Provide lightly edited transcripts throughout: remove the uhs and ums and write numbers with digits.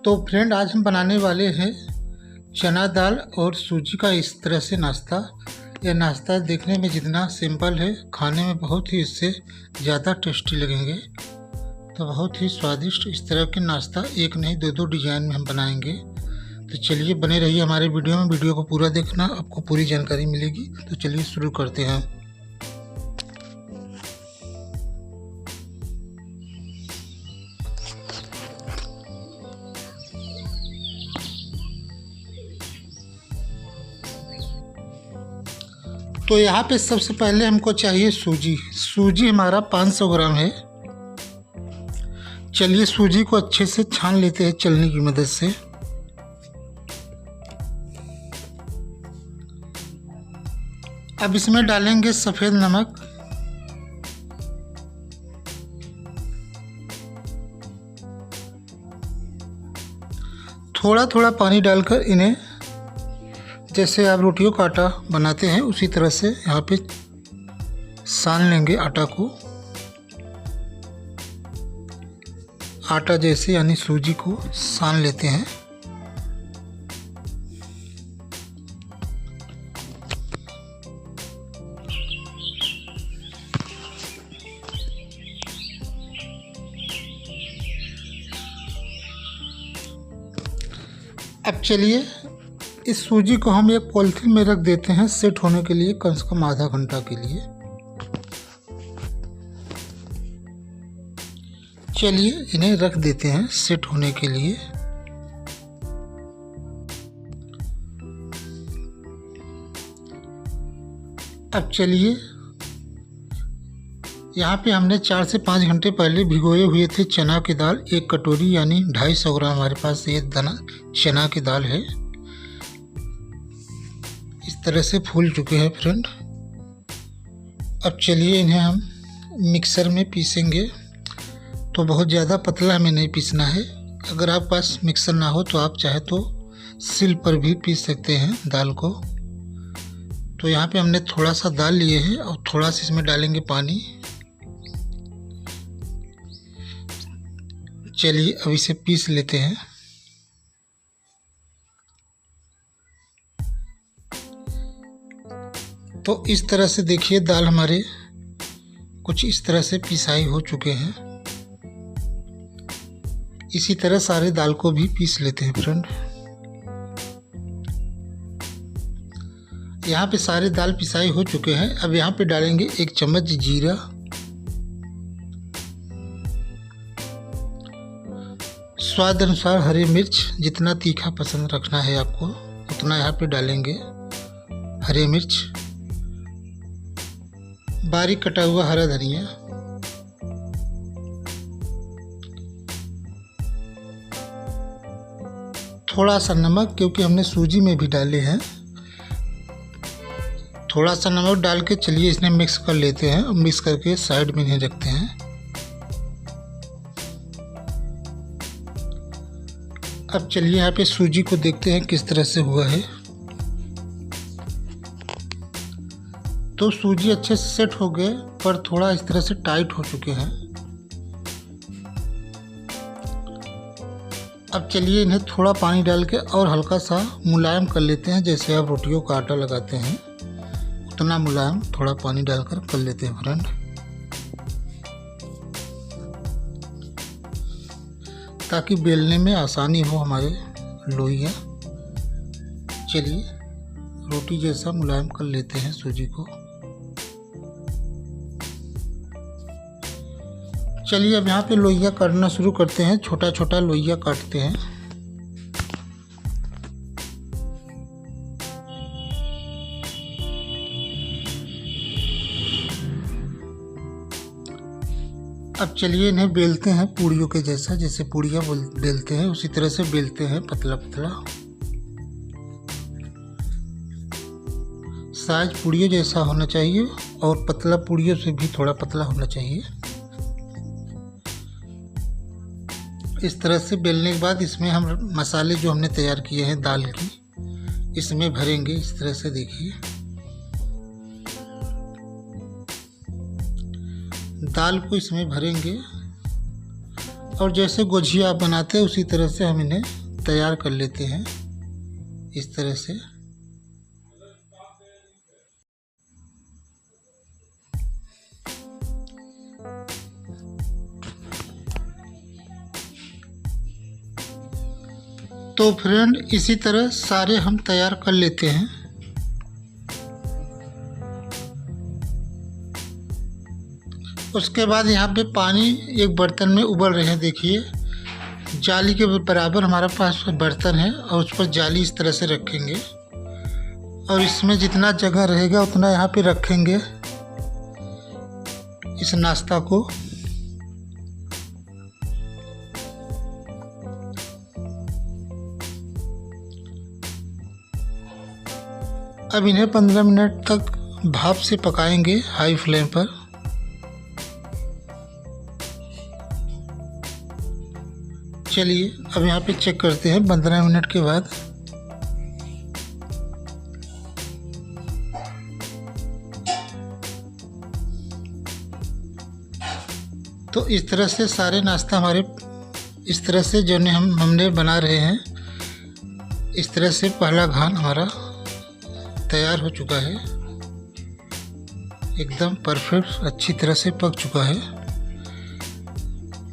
तो फ्रेंड, आज हम बनाने वाले हैं चना दाल और सूजी का इस तरह से नाश्ता। यह नाश्ता देखने में जितना सिंपल है, खाने में बहुत ही इससे ज़्यादा टेस्टी लगेंगे। तो बहुत ही स्वादिष्ट इस तरह के नाश्ता एक नहीं दो डिज़ाइन में हम बनाएंगे। तो चलिए बने रहिए हमारे वीडियो में। वीडियो को पूरा देखना, आपको पूरी जानकारी मिलेगी। तो चलिए शुरू करते हैं। तो यहाँ पे सबसे पहले हमको चाहिए सूजी हमारा 500 ग्राम है। चलिए सूजी को अच्छे से छान लेते हैं छलनी की मदद से। अब इसमें डालेंगे सफ़ेद नमक, थोड़ा थोड़ा पानी डालकर इन्हें, जैसे आप रोटियों का आटा बनाते हैं उसी तरह से यहाँ पे सान लेंगे आटा को। आटा जैसे यानी सूजी को सान लेते हैं। अब चलिए इस सूजी को हम एक पॉलिथीन में रख देते हैं सेट होने के लिए, कम से कम आधा घंटा के लिए। चलिए इन्हें रख देते हैं सेट होने के लिए। अब चलिए यहाँ पे हमने 4 से 5 घंटे पहले भिगोए हुए थे चना की दाल, 1 कटोरी यानी 250 ग्राम हमारे पास ये दाना चना की दाल है। इस तरह से फूल चुके हैं फ्रेंड। अब चलिए इन्हें हम मिक्सर में पीसेंगे। तो बहुत ज़्यादा पतला हमें नहीं पीसना है। अगर आप पास मिक्सर ना हो तो आप चाहे तो सिल पर भी पीस सकते हैं दाल को। तो यहाँ पे हमने थोड़ा सा दाल लिए हैं और थोड़ा सा इसमें डालेंगे पानी। चलिए अब इसे पीस लेते हैं। तो इस तरह से देखिए दाल हमारे कुछ इस तरह से पिसाई हो चुके हैं। इसी तरह सारे दाल को भी पीस लेते हैं फ्रेंड। यहाँ पे सारे दाल पिसाई हो चुके हैं। अब यहाँ पे डालेंगे 1 चम्मच जीरा, स्वाद अनुसार हरी मिर्च, जितना तीखा पसंद रखना है आपको उतना यहाँ पे डालेंगे हरी मिर्च, बारीक कटा हुआ हरा धनिया, थोड़ा सा नमक, क्योंकि हमने सूजी में भी डाले हैं। थोड़ा सा नमक डाल के चलिए इसने मिक्स कर लेते हैं। मिक्स करके साइड में इन्हें रखते हैं। अब चलिए यहाँ पे सूजी को देखते हैं किस तरह से हुआ है। तो सूजी अच्छे से सेट हो गए, पर थोड़ा इस तरह से टाइट हो चुके हैं। अब चलिए इन्हें थोड़ा पानी डाल के और हल्का सा मुलायम कर लेते हैं। जैसे आप रोटियों का आटा लगाते हैं उतना मुलायम थोड़ा पानी डालकर कर लेते हैं फ्रेंड। ताकि बेलने में आसानी हो हमारे लोइयाँ। चलिए रोटी जैसा मुलायम कर लेते हैं सूजी को। चलिए अब यहाँ पे लोइयाँ काटना शुरू करते हैं। छोटा छोटा लोइयाँ काटते हैं। अब चलिए इन्हें बेलते हैं पूड़ियों के जैसा। जैसे पूड़ियाँ बेलते हैं उसी तरह से बेलते हैं, पतला पतला। साइज पूड़ियों जैसा होना चाहिए और पतला पूड़ियों से भी थोड़ा पतला होना चाहिए। इस तरह से बेलने के बाद इसमें हम मसाले जो हमने तैयार किए हैं दाल की, इसमें भरेंगे। इस तरह से देखिए दाल को इसमें भरेंगे। और जैसे गुझिया आप बनाते हैं उसी तरह से हम इन्हें तैयार कर लेते हैं, इस तरह से। तो फ्रेंड इसी तरह सारे हम तैयार कर लेते हैं। उसके बाद यहाँ पे पानी एक बर्तन में उबल रहे हैं, देखिए जाली के बराबर हमारा पास बर्तन है और उस पर जाली इस तरह से रखेंगे और इसमें जितना जगह रहेगा उतना यहाँ पे रखेंगे इस नाश्ता को। अब इन्हें 15 मिनट तक भाप से पकाएंगे हाई फ्लेम पर। चलिए अब यहाँ पे चेक करते हैं 15 मिनट के बाद। तो इस तरह से सारे नाश्ता हमारे इस तरह से जो हमने बना रहे हैं, इस तरह से पहला घान हमारा तैयार हो चुका है, एकदम परफेक्ट अच्छी तरह से पक चुका है।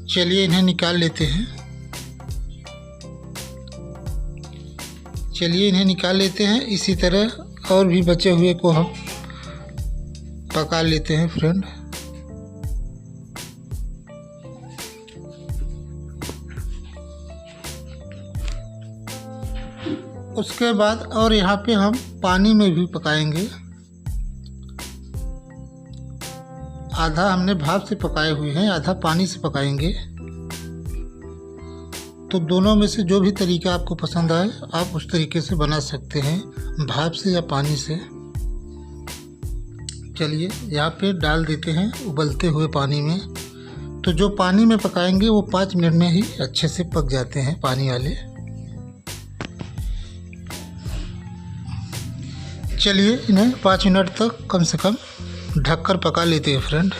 चलिए इन्हें निकाल लेते हैं। इसी तरह और भी बचे हुए को हम पका लेते हैं फ्रेंड। उसके बाद और यहाँ पे हम पानी में भी पकाएंगे। आधा हमने भाप से पकाए हुए हैं, आधा पानी से पकाएंगे। तो दोनों में से जो भी तरीका आपको पसंद आए आप उस तरीके से बना सकते हैं, भाप से या पानी से। चलिए यहाँ पे डाल देते हैं उबलते हुए पानी में। तो जो पानी में पकाएंगे वो 5 मिनट में ही अच्छे से पक जाते हैं पानी वाले। चलिए इन्हें 5 मिनट तक कम से कम ढककर पका लेते हैं फ्रेंड।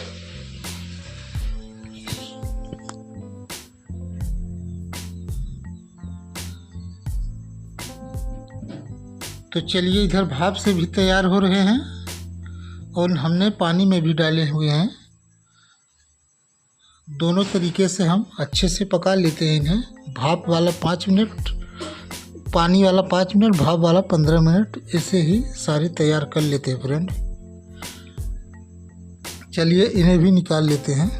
तो चलिए इधर भाप से भी तैयार हो रहे हैं और हमने पानी में भी डाले हुए हैं। दोनों तरीके से हम अच्छे से पका लेते हैं इन्हें। भाप वाला 5 मिनट, पानी वाला 5 मिनट, भाप वाला 15 मिनट, ऐसे ही सारे तैयार कर लेते हैं फ्रेंड। चलिए इन्हें भी निकाल लेते हैं।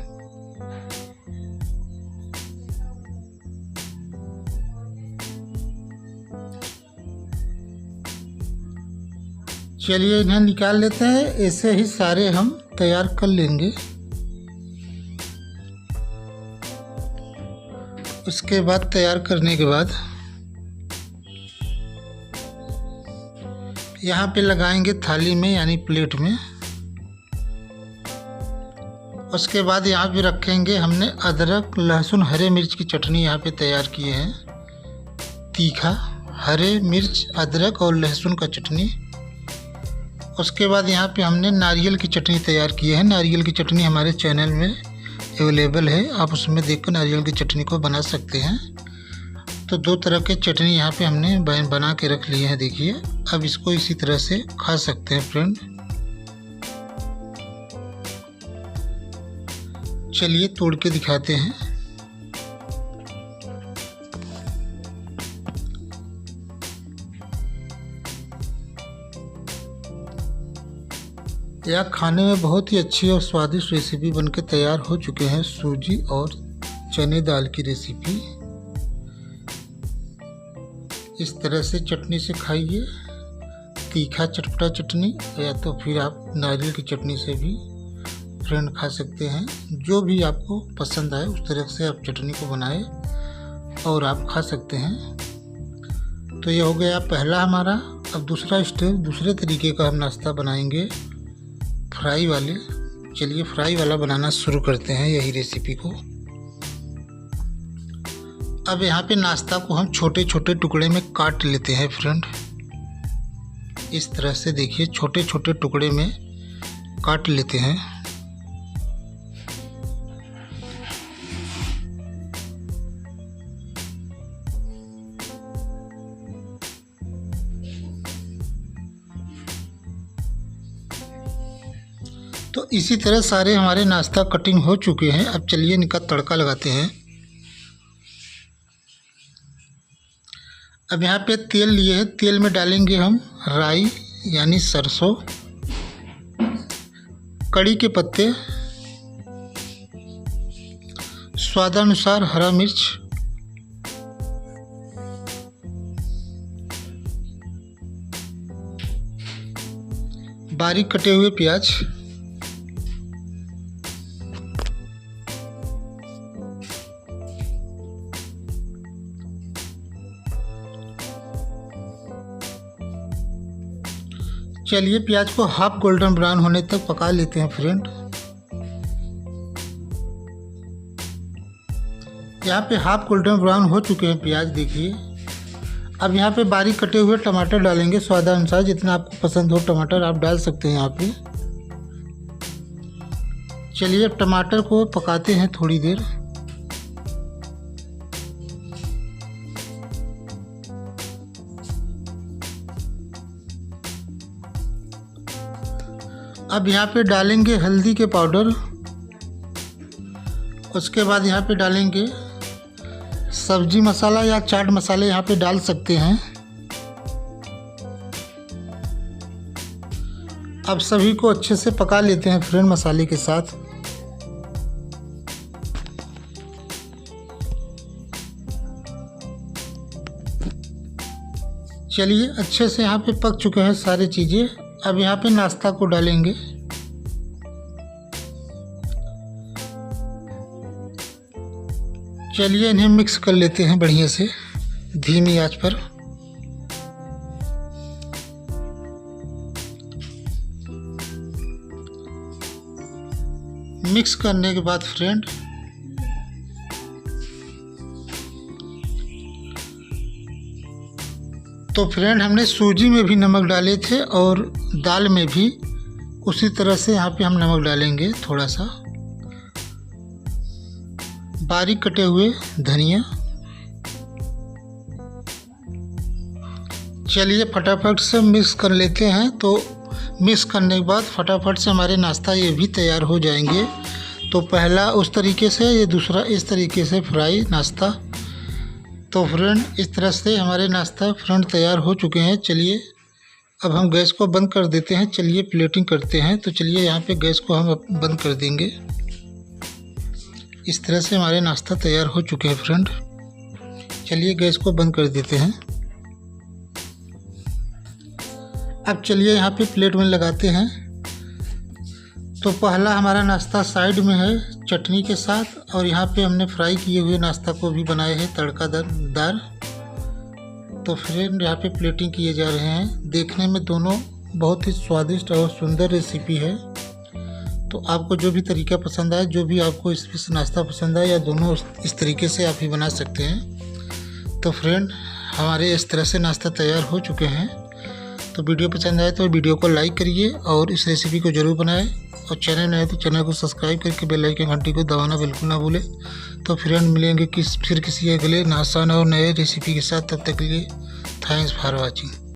चलिए इन्हें निकाल लेते हैं। ऐसे ही सारे हम तैयार कर लेंगे। उसके बाद तैयार करने के बाद यहाँ पे लगाएंगे थाली में यानी प्लेट में। उसके बाद यहाँ पे रखेंगे हमने अदरक, लहसुन, हरे मिर्च की चटनी यहाँ पे तैयार किए हैं। तीखा हरे मिर्च, अदरक और लहसुन का चटनी। उसके बाद यहाँ पे हमने नारियल की चटनी तैयार की है। नारियल की चटनी हमारे चैनल में अवेलेबल है, आप उसमें देखकर नारियल की चटनी को बना सकते हैं। तो 2 तरह के चटनी यहाँ पे हमने बना के रख लिए हैं, देखिए। अब इसको इसी तरह से खा सकते हैं फ्रेंड। चलिए तोड़ के दिखाते हैं। यह खाने में बहुत ही अच्छी और स्वादिष्ट रेसिपी बनके तैयार हो चुके हैं। सूजी और चने दाल की रेसिपी। इस तरह से चटनी से खाइए, तीखा चटपटा चटनी, या तो फिर आप नारियल की चटनी से भी फ्रेंड खा सकते हैं। जो भी आपको पसंद आए उस तरह से आप चटनी को बनाएं और आप खा सकते हैं। तो ये हो गया पहला हमारा। अब दूसरा स्टेप, दूसरे तरीके का हम नाश्ता बनाएंगे, फ्राई वाले। चलिए फ्राई वाला बनाना शुरू करते हैं यही रेसिपी को। अब यहाँ पे नाश्ता को हम छोटे छोटे टुकड़े में काट लेते हैं फ्रेंड। इस तरह से देखिए छोटे छोटे टुकड़े में काट लेते हैं। तो इसी तरह सारे हमारे नाश्ता कटिंग हो चुके हैं। अब चलिए इनका तड़का लगाते हैं। अब यहाँ पे तेल लिए हैं, तेल में डालेंगे हम राई यानी सरसों, कड़ी के पत्ते, स्वादानुसार हरा मिर्च, बारीक कटे हुए प्याज, चलिए प्याज को हाफ गोल्डन ब्राउन होने तक पका लेते हैं फ्रेंड। यहाँ पे हाफ गोल्डन ब्राउन हो चुके हैं प्याज, देखिए। अब यहाँ पे बारीक कटे हुए टमाटर डालेंगे, स्वादानुसार जितना आपको पसंद हो टमाटर आप डाल सकते हैं यहाँ पे। चलिए अब टमाटर को पकाते हैं थोड़ी देर। अब यहाँ पे डालेंगे हल्दी के पाउडर, उसके बाद यहाँ पे डालेंगे सब्जी मसाला या चाट मसाले यहाँ पे डाल सकते हैं। अब सभी को अच्छे से पका लेते हैं फ्रेंड मसाले के साथ। चलिए अच्छे से यहाँ पे पक चुके हैं सारी चीज़ें। अब यहाँ पे नाश्ता को डालेंगे। चलिए इन्हें मिक्स कर लेते हैं बढ़िया से धीमी आंच पर। मिक्स करने के बाद फ्रेंड हमने सूजी में भी नमक डाले थे और दाल में भी उसी तरह से यहाँ पे हम नमक डालेंगे थोड़ा सा। बारीक कटे हुए धनिया। चलिए फटाफट से मिक्स कर लेते हैं। तो मिक्स करने के बाद फटाफट से हमारे नाश्ता ये भी तैयार हो जाएंगे। तो पहला उस तरीके से, ये दूसरा इस तरीके से फ्राई नाश्ता। तो फ्रेंड इस तरह से हमारे नाश्ता फ्रेंड तैयार हो चुके हैं। चलिए अब हम गैस को बंद कर देते हैं। चलिए प्लेटिंग करते हैं। तो चलिए यहाँ पे गैस को हम बंद कर देंगे। इस तरह से हमारे नाश्ता तैयार हो चुके हैं फ्रेंड। चलिए गैस को बंद कर देते हैं। अब चलिए यहाँ पे प्लेट में लगाते हैं। तो पहला हमारा नाश्ता साइड में है चटनी के साथ, और यहाँ पे हमने फ्राई किए हुए नाश्ता को भी बनाए हैं तड़कादार। तो फ्रेंड यहाँ पे प्लेटिंग किए जा रहे हैं। देखने में दोनों बहुत ही स्वादिष्ट और सुंदर रेसिपी है। तो आपको जो भी तरीका पसंद आए, जो भी आपको इस नाश्ता पसंद आए, या दोनों इस तरीके से आप ही बना सकते हैं। तो फ्रेंड हमारे इस तरह से नाश्ता तैयार हो चुके हैं। तो वीडियो पसंद आए तो वीडियो को लाइक करिए और इस रेसिपी को ज़रूर बनाएं। और चैनल नए तो चैनल को सब्सक्राइब करके बेल आइकन घंटी को दबाना बिल्कुल ना भूलें। तो फ्रेंड मिलेंगे फिर किसी अगले आसान और नए रेसिपी के साथ। तब तक के लिए थैंक्स फॉर वॉचिंग।